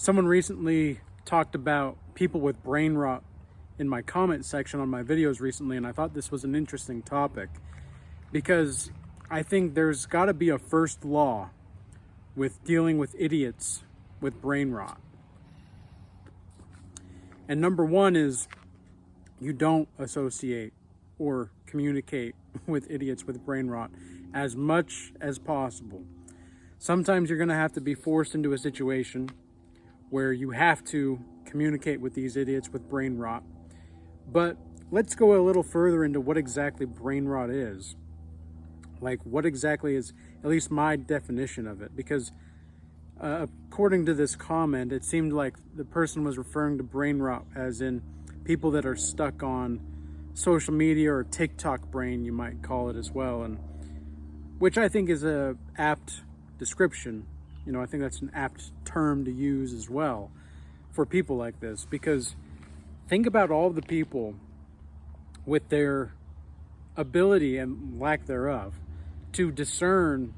Someone recently talked about people with brain rot in my comment section on my videos recently, and I thought this was an interesting topic because I think there's got to be a first law with dealing with idiots with brain rot. And number one is you don't associate or communicate with idiots with brain rot as much as possible. Sometimes you're going to have to be forced into a situation where you have to communicate with these idiots with brain rot. But let's go a little further into what exactly brain rot is. Like, what exactly is, at least my definition of it, because according to this comment, it seemed like the person was referring to brain rot as in people that are stuck on social media, or TikTok brain, you might call it as well, and which I think is a apt description. You know, I think that's an apt term to use as well for people like this, because think about all the people with their ability and lack thereof to discern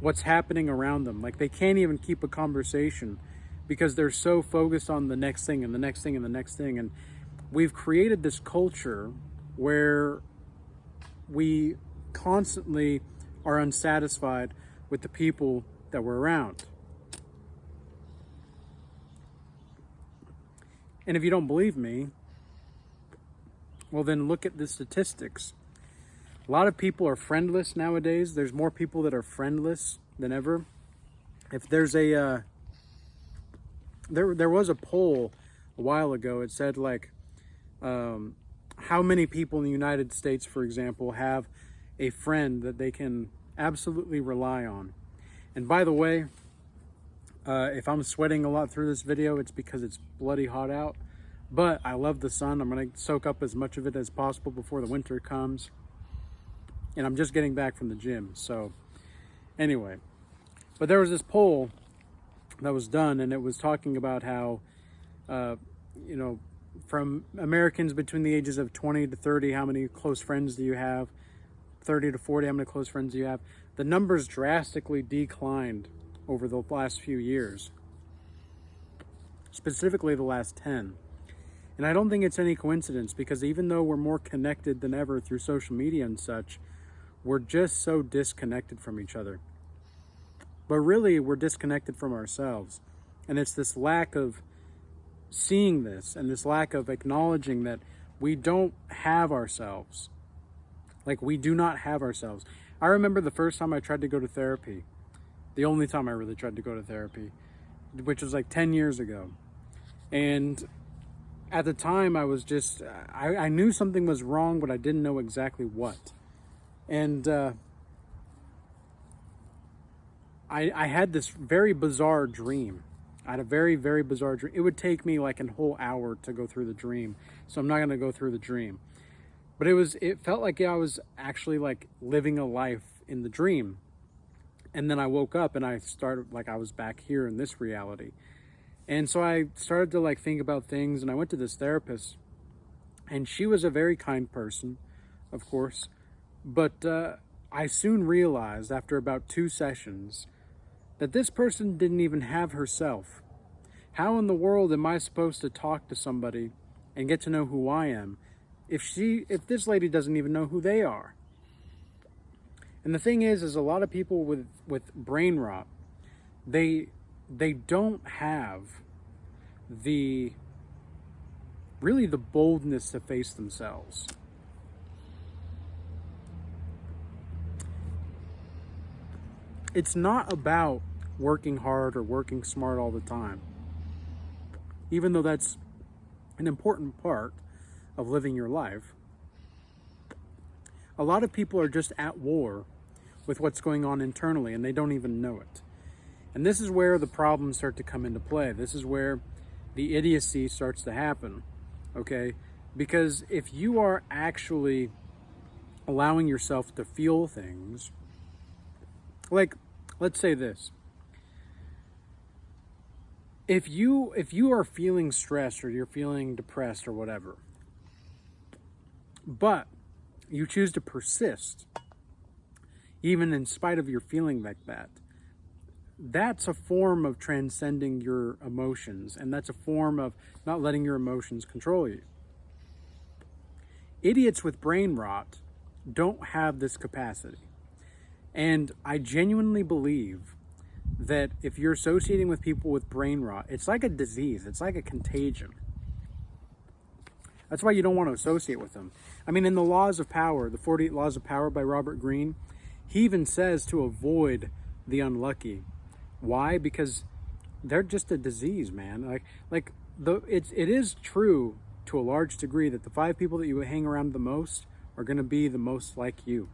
what's happening around them. Like, they can't even keep a conversation because they're so focused on the next thing and the next thing and the next thing. And we've created this culture where we constantly are unsatisfied with the people that we're around. And if you don't believe me, well, then look at the statistics. A lot of people are friendless nowadays. There's more people that are friendless than ever. If there's a there was a poll a while ago. It said like how many people in the United States, for example, have a friend that they can absolutely rely on. And by the way, if I'm sweating a lot through this video, it's because it's bloody hot out. But I love the sun. I'm going to soak up as much of it as possible before the winter comes. And I'm just getting back from the gym. So anyway, but there was this poll that was done, and it was talking about how, you know, from Americans between the ages of 20 to 30, how many close friends do you have? 30 to 40, how many close friends do you have? The numbers drastically declined over the last few years, specifically the last 10. And I don't think it's any coincidence, because even though we're more connected than ever through social media and such, we're just so disconnected from each other. But really, we're disconnected from ourselves. And it's this lack of seeing this and this lack of acknowledging that we don't have ourselves. Like, we do not have ourselves. I remember the first time I tried to go to therapy, the only time I really tried to go to therapy, which was like 10 years ago. And at the time, I was just, I knew something was wrong, but I didn't know exactly what. And I had this very bizarre dream. I had a very, very bizarre dream. It would take me like a whole hour to go through the dream, so I'm not going to go through the dream. But it felt like I was actually like living a life in the dream. And then I woke up and I started, like, I was back here in this reality. And so I started to like think about things, and I went to this therapist, and she was a very kind person, of course. But I soon realized after about 2 sessions that this person didn't even have herself. How in the world am I supposed to talk to somebody and get to know who I am if this lady doesn't even know who they are? And the thing is a lot of people with brain rot, they don't have the boldness to face themselves. It's not about working hard or working smart all the time, even though that's an important part of living your life. A lot of people are just at war with what's going on internally, and they don't even know it. And this is where the problems start to come into play. This is where the idiocy starts to happen, okay? Because if you are actually allowing yourself to feel things, like, let's say this. If you are feeling stressed, or you're feeling depressed or whatever, but you choose to persist, even in spite of your feeling like that, that's a form of transcending your emotions, and that's a form of not letting your emotions control you. Idiots with brain rot don't have this capacity. And I genuinely believe that if you're associating with people with brain rot, it's like a disease, it's like a contagion. That's why you don't want to associate with them. I mean, in the Laws of Power, the 48 Laws of Power by Robert Greene, he even says to avoid the unlucky. Why? Because they're just a disease, man. It is true to a large degree that the 5 people that you hang around the most are going to be the most like you.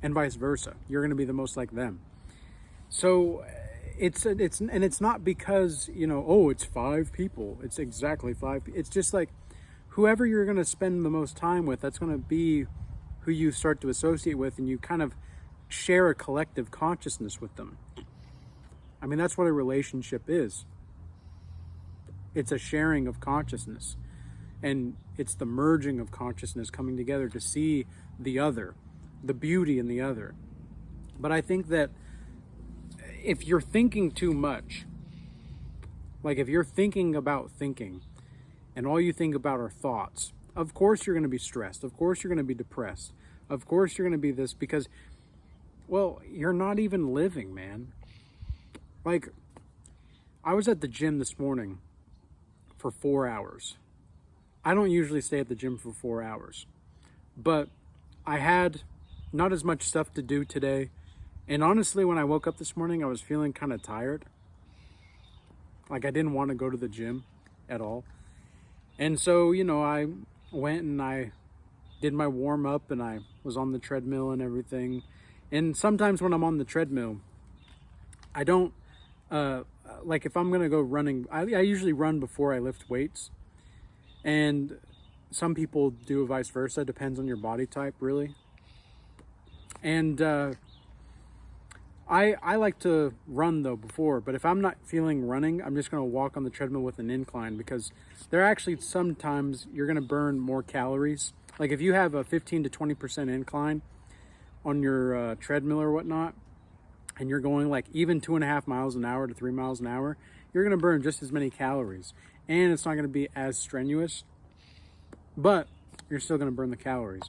And vice versa. You're going to be the most like them. So it's not because, it's 5 people. It's exactly 5. It's just like whoever you're going to spend the most time with, that's going to be who you start to associate with, and you kind of share a collective consciousness with them. I mean, that's what a relationship is. It's a sharing of consciousness, and it's the merging of consciousness coming together to see the other, the beauty in the other. But I think that if you're thinking too much, like if you're thinking about thinking and all you think about are thoughts, of course you're going to be stressed. Of course you're going to be depressed. Of course you're going to be this because, well, you're not even living, man. Like, I was at the gym this morning for 4 hours. I don't usually stay at the gym for 4 hours, but I had not as much stuff to do today. And honestly, when I woke up this morning, I was feeling kind of tired. Like I didn't want to go to the gym at all. And so, I went and I did my warm up and I was on the treadmill and everything. And sometimes when I'm on the treadmill, I don't, like if I'm going to go running, I usually run before I lift weights. And some people do vice versa. Depends on your body type, really. And I like to run though before, but if I'm not feeling running, I'm just going to walk on the treadmill with an incline, because there are actually sometimes you're going to burn more calories. Like if you have a 15 to 20% incline on your treadmill or whatnot, and you're going like even 2.5 miles an hour to 3 miles an hour, you're going to burn just as many calories, and it's not going to be as strenuous, but you're still going to burn the calories.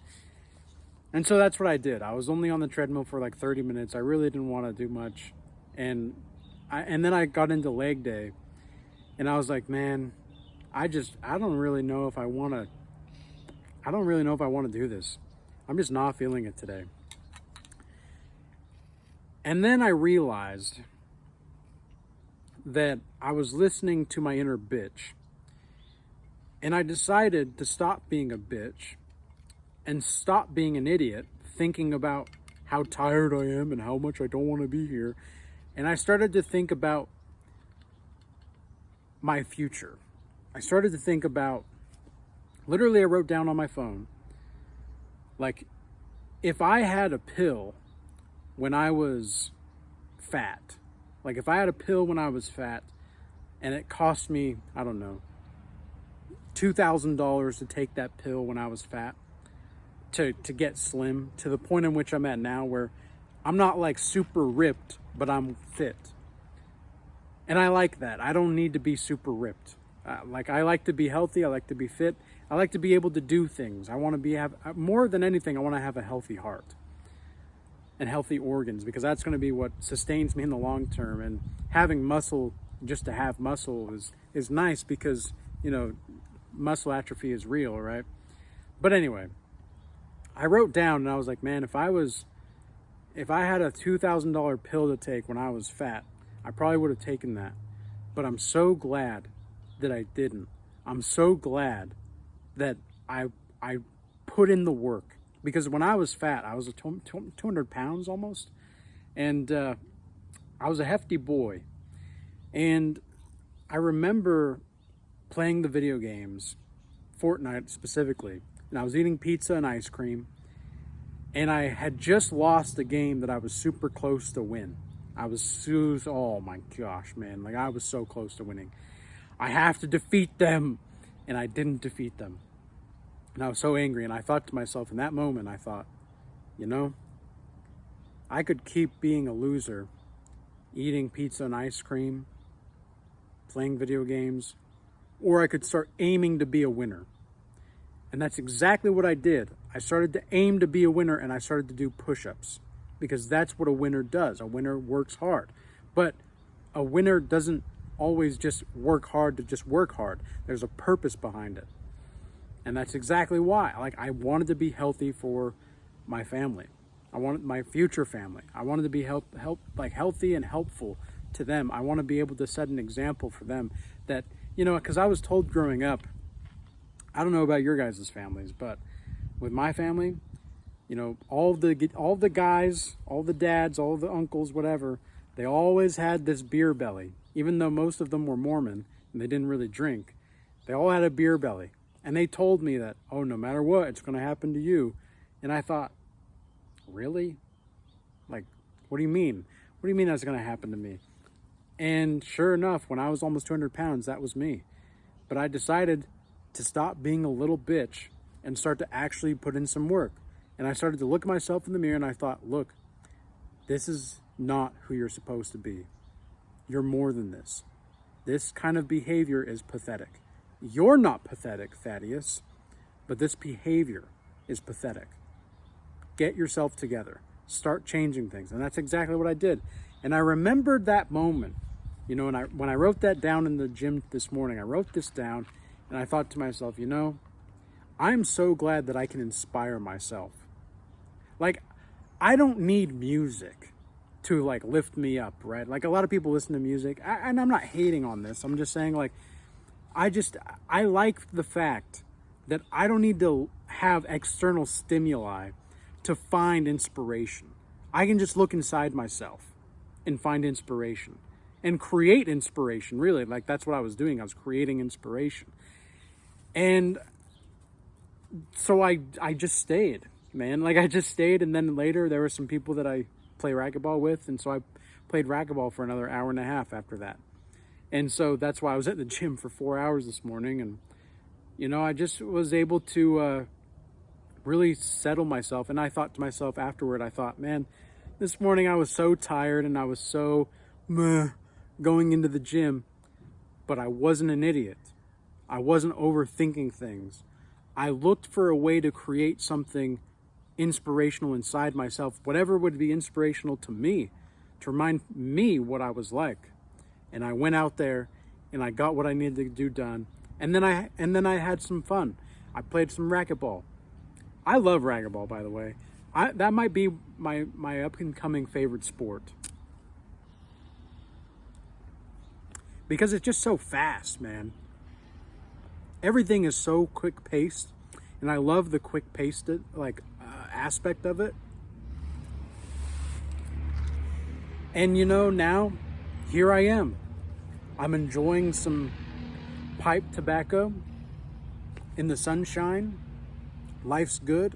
And so that's what I did. I was only on the treadmill for like 30 minutes. I really didn't want to do much. And then I got into leg day, and I was like, man, I don't really know if I want to do this. I'm just not feeling it today. And then I realized that I was listening to my inner bitch. And I decided to stop being a bitch and stop being an idiot, thinking about how tired I am and how much I don't want to be here. And I started to think about my future. I started to think about, literally I wrote down on my phone, like, if I had a pill when I was fat, like if I had a pill when I was fat and it cost me, I don't know, $2,000 to take that pill when I was fat, to get slim to the point in which I'm at now, where I'm not like super ripped, but I'm fit. And I like that. I don't need to be super ripped. Like I like to be healthy. I like to be fit. I like to be able to do things. I want to have more than anything. I want to have a healthy heart and healthy organs, because that's going to be what sustains me in the long term. And having muscle, just to have muscle, is nice, because muscle atrophy is real, right? But anyway, I wrote down and I was like, man, if I had a $2,000 pill to take when I was fat, I probably would have taken that. But I'm so glad that I didn't. I'm so glad that I put in the work, because when I was fat, I was 200 pounds almost, and I was a hefty boy. And I remember playing the video games, Fortnite specifically, and I was eating pizza and ice cream, and I had just lost a game that I was super close to win. Oh my gosh, man, like I was so close to winning. I have to defeat them, and I didn't defeat them. And I was so angry, and I thought to myself in that moment, I thought, I could keep being a loser eating pizza and ice cream, playing video games, or I could start aiming to be a winner. And that's exactly what I did. I started to aim to be a winner, and I started to do push-ups, because that's what a winner does. A winner works hard. But a winner doesn't always just work hard to just work hard. There's a purpose behind it. And that's exactly why. Like, I wanted to be healthy for my family. I wanted my future family. I wanted to be healthy and helpful to them. I want to be able to set an example for them that, because I was told growing up, I don't know about your guys' families, but with my family, all the guys, all the dads, all the uncles, whatever, they always had this beer belly. Even though most of them were Mormon and they didn't really drink, they all had a beer belly. And they told me that, oh, no matter what, it's going to happen to you. And I thought, really? Like, what do you mean? What do you mean that's going to happen to me? And sure enough, when I was almost 200 pounds, that was me. But I decided to stop being a little bitch and start to actually put in some work. And I started to look at myself in the mirror and I thought, look, this is not who you're supposed to be. You're more than this. This kind of behavior is pathetic. You're not pathetic, Thaddeus, but this behavior is pathetic. Get yourself together. Start changing things. And that's exactly what I did. And I remembered that moment, when I wrote that down in the gym this morning. I wrote this down and I thought to myself, I'm so glad that I can inspire myself. Like, I don't need music to lift me up, right? Like, a lot of people listen to music, and I'm not hating on this. I'm just saying, I like the fact that I don't need to have external stimuli to find inspiration. I can just look inside myself and find inspiration and create inspiration, really. Like, that's what I was doing. I was creating inspiration. And so I just stayed, man. I just stayed, and then later there were some people that I play racquetball with, and so I played racquetball for another hour and a half after that. And so that's why I was at the gym for 4 hours this morning, and I just was able to really settle myself. And I thought to myself afterward, man, this morning I was so tired and I was so going into the gym, but I wasn't an idiot. I wasn't overthinking things. I looked for a way to create something inspirational inside myself, whatever would be inspirational to me, to remind me what I was like. And I went out there and I got what I needed to do done. And then I had some fun. I played some racquetball. I love racquetball, by the way. That might be my up and coming favorite sport. Because it's just so fast, man. Everything is so quick paced, and I love the quick paced aspect of it. And now here I am. I'm enjoying some pipe tobacco in the sunshine. Life's good.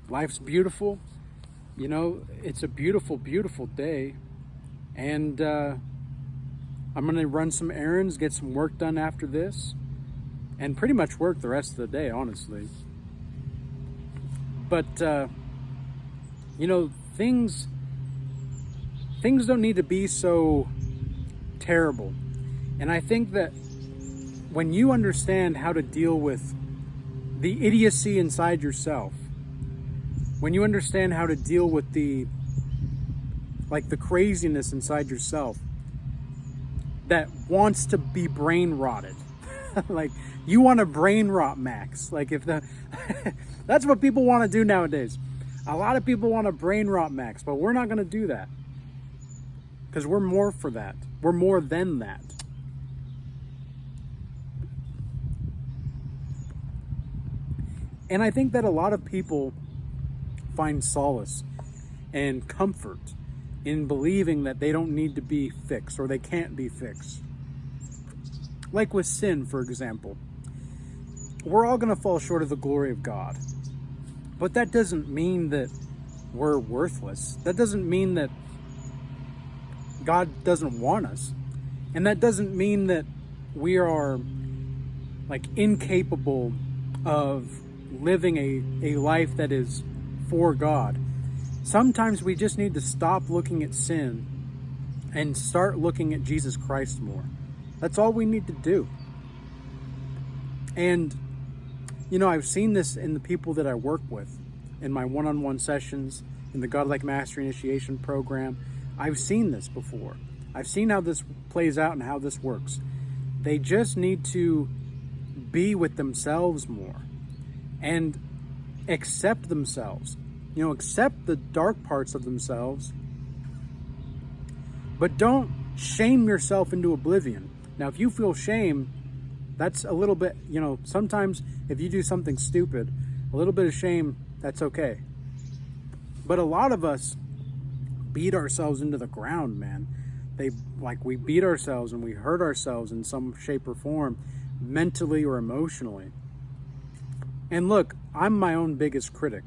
Life's beautiful. It's a beautiful, beautiful day. And I'm going to run some errands, get some work done after this, and pretty much work the rest of the day, honestly. But, things don't need to be so terrible. And I think that when you understand how to deal with the idiocy inside yourself, when you understand how to deal with the craziness inside yourself that wants to be brain rotted, you want to brain rot Max. That's what people want to do nowadays. A lot of people want to brain rot Max, but we're not going to do that. Because we're more for that. We're more than that. And I think that a lot of people find solace and comfort in believing that they don't need to be fixed or they can't be fixed. Like with sin, for example. We're all going to fall short of the glory of God. But that doesn't mean that we're worthless. That doesn't mean that God doesn't want us. And that doesn't mean that we are incapable of living a life that is for God. Sometimes we just need to stop looking at sin and start looking at Jesus Christ more. That's all we need to do. And, you know, I've seen this in the people that I work with, in my one-on-one sessions, in the Godlike Mastery Initiation Program. I've seen this before. I've seen how this plays out and how this works. They just need to be with themselves more and accept themselves. You know, accept the dark parts of themselves, but don't shame yourself into oblivion. Now, if you feel shame, that's a little bit, you know, sometimes if you do something stupid, a little bit of shame, that's okay. But a lot of us beat ourselves into the ground, man. We beat ourselves and we hurt ourselves in some shape or form, mentally or emotionally. And look, I'm my own biggest critic.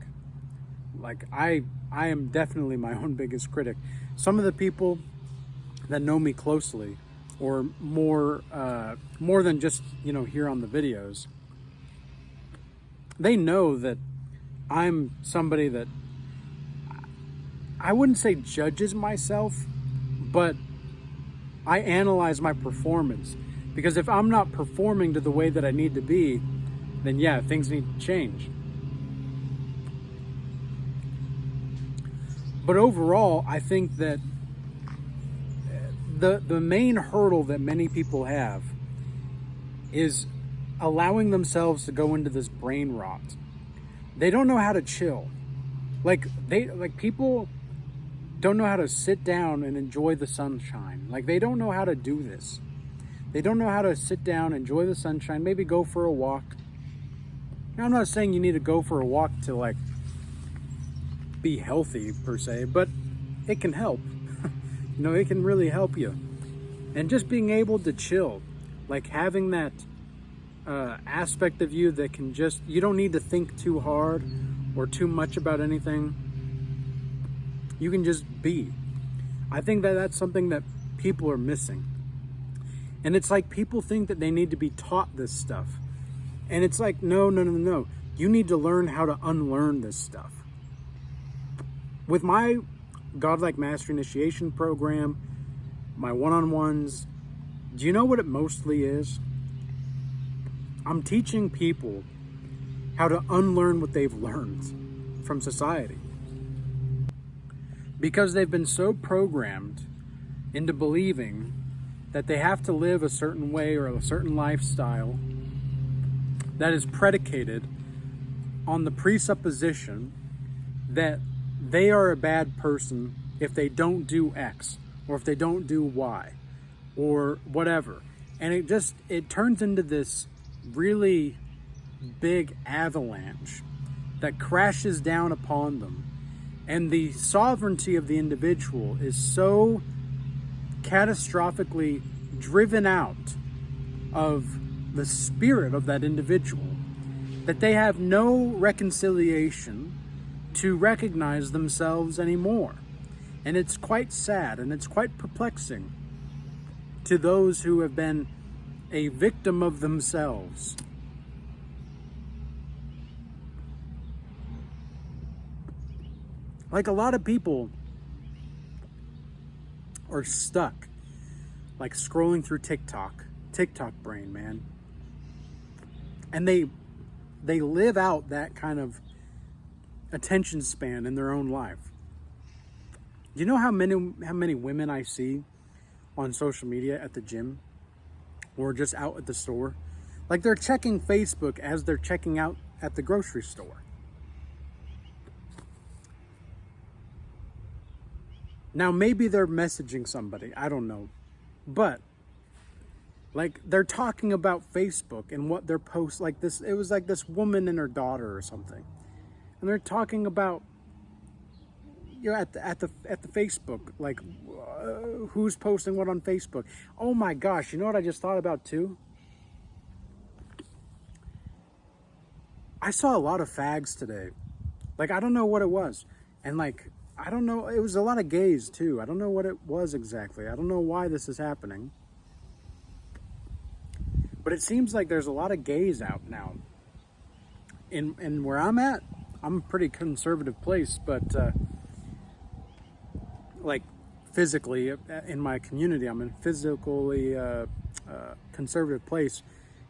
Like, I am definitely my own biggest critic. Some of the people that know me closely, or more than just, you know, here on the videos, they know that I'm somebody that, I wouldn't say judges myself, but I analyze my performance. Because if I'm not performing to the way that I need to be, then yeah, things need to change. But overall, I think that the main hurdle that many people have is allowing themselves to go into this brain rot. They don't know how to chill. People don't know how to sit down and enjoy the sunshine. Like, they don't know how to do this. They don't know how to sit down, enjoy the sunshine, maybe go for a walk. Now, I'm not saying you need to go for a walk to, like, be healthy per se, but it can help. You know, it can really help you. And just being able to chill, like having that aspect of you that can just, you don't need to think too hard or too much about anything. You can just be. I think that that's something that people are missing. And it's like people think that they need to be taught this stuff. And it's like, no. You need to learn how to unlearn this stuff. With my Godlike Mastery Initiation Program, my one-on-ones, do you know what it mostly is? I'm teaching people how to unlearn what they've learned from society. Because they've been so programmed into believing that they have to live a certain way or a certain lifestyle that is predicated on the presupposition that they are a bad person if they don't do X, or if they don't do Y, or whatever. And it turns into this really big avalanche that crashes down upon them. And the sovereignty of the individual is so catastrophically driven out of the spirit of that individual that they have no reconciliation to recognize themselves anymore. And it's quite sad and it's quite perplexing to those who have been a victim of themselves. Like, a lot of people are stuck, like, scrolling through TikTok brain, man. And they live out that kind of attention span in their own life. Do you know how many women I see on social media at the gym or just out at the store? Like, they're checking Facebook as they're checking out at the grocery store. Now, maybe they're messaging somebody, I don't know. But, like, they're talking about Facebook and what their posts, like this, it was like this woman and her daughter or something. And they're talking about, you know, at the Facebook, like, who's posting what on Facebook. Oh my gosh, you know what I just thought about too? I saw a lot of fags today. Like, I don't know what it was. And, like, I don't know, it was a lot of gays too. I don't know what it was exactly. I don't know why this is happening. But it seems like there's a lot of gays out now. In where I'm at, I'm a pretty conservative place, but like physically in my community. I'm in a physically conservative place,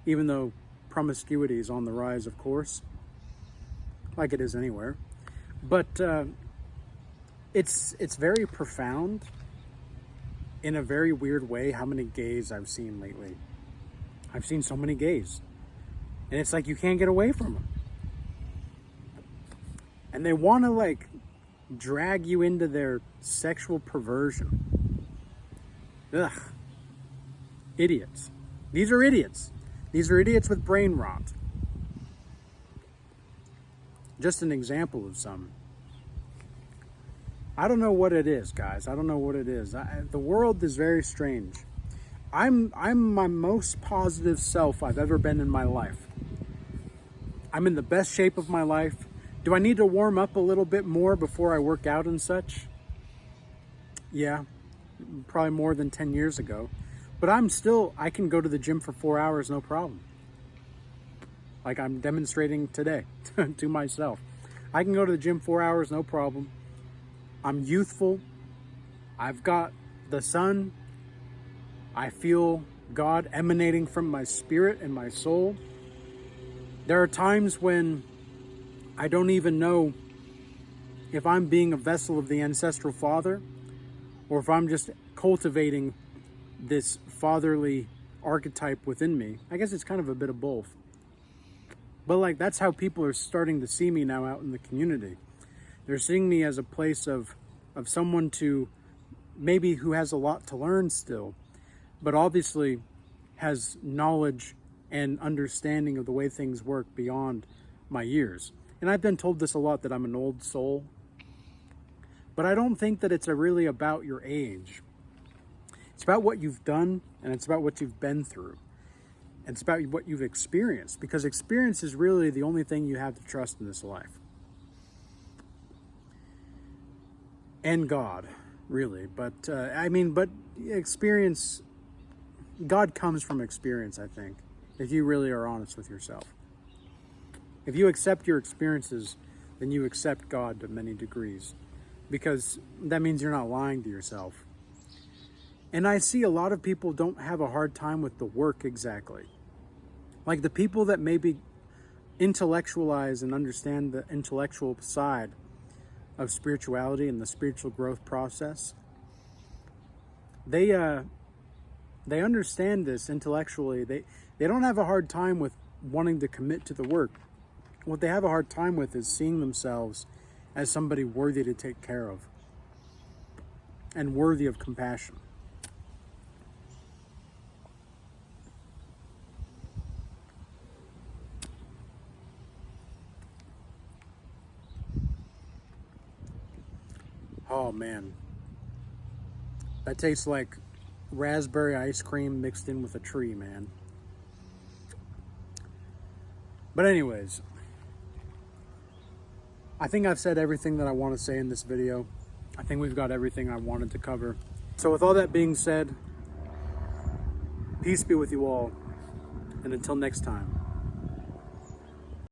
even though promiscuity is on the rise, of course, like it is anywhere. But it's very profound in a very weird way how many gays I've seen lately. I've seen so many gays, and it's like you can't get away from them. And they want to like drag you into their sexual perversion. Ugh. Idiots. These are idiots. These are idiots with brain rot. Just an example of some. I don't know what it is, guys. I don't know what it is. The world is very strange. I'm my most positive self I've ever been in my life. I'm in the best shape of my life. Do I need to warm up a little bit more before I work out and such? Yeah, probably more than 10 years ago. But I can go to the gym for 4 hours, no problem. Like I'm demonstrating today to myself. I can go to the gym 4 hours, no problem. I'm youthful. I've got the sun. I feel God emanating from my spirit and my soul. There are times when I don't even know if I'm being a vessel of the ancestral father or if I'm just cultivating this fatherly archetype within me. I guess it's kind of a bit of both. But like that's how people are starting to see me now out in the community. They're seeing me as a place of someone to maybe who has a lot to learn still, but obviously has knowledge and understanding of the way things work beyond my years. And I've been told this a lot, that I'm an old soul. But I don't think that it's really about your age. It's about what you've done, and it's about what you've been through. And it's about what you've experienced, because experience is really the only thing you have to trust in this life. And God, really. But experience, God comes from experience, I think, if you really are honest with yourself. If you accept your experiences, then you accept God to many degrees, because that means you're not lying to yourself. And I see a lot of people don't have a hard time with the work exactly. Like the people that maybe intellectualize and understand the intellectual side of spirituality and the spiritual growth process, they understand this intellectually. They don't have a hard time with wanting to commit to the work. What they have a hard time with is seeing themselves as somebody worthy to take care of and worthy of compassion. Oh man, that tastes like raspberry ice cream mixed in with a tree, man. But anyways, I think I've said everything that I want to say in this video. I think we've got everything I wanted to cover. So with all that being said, peace be with you all, and until next time.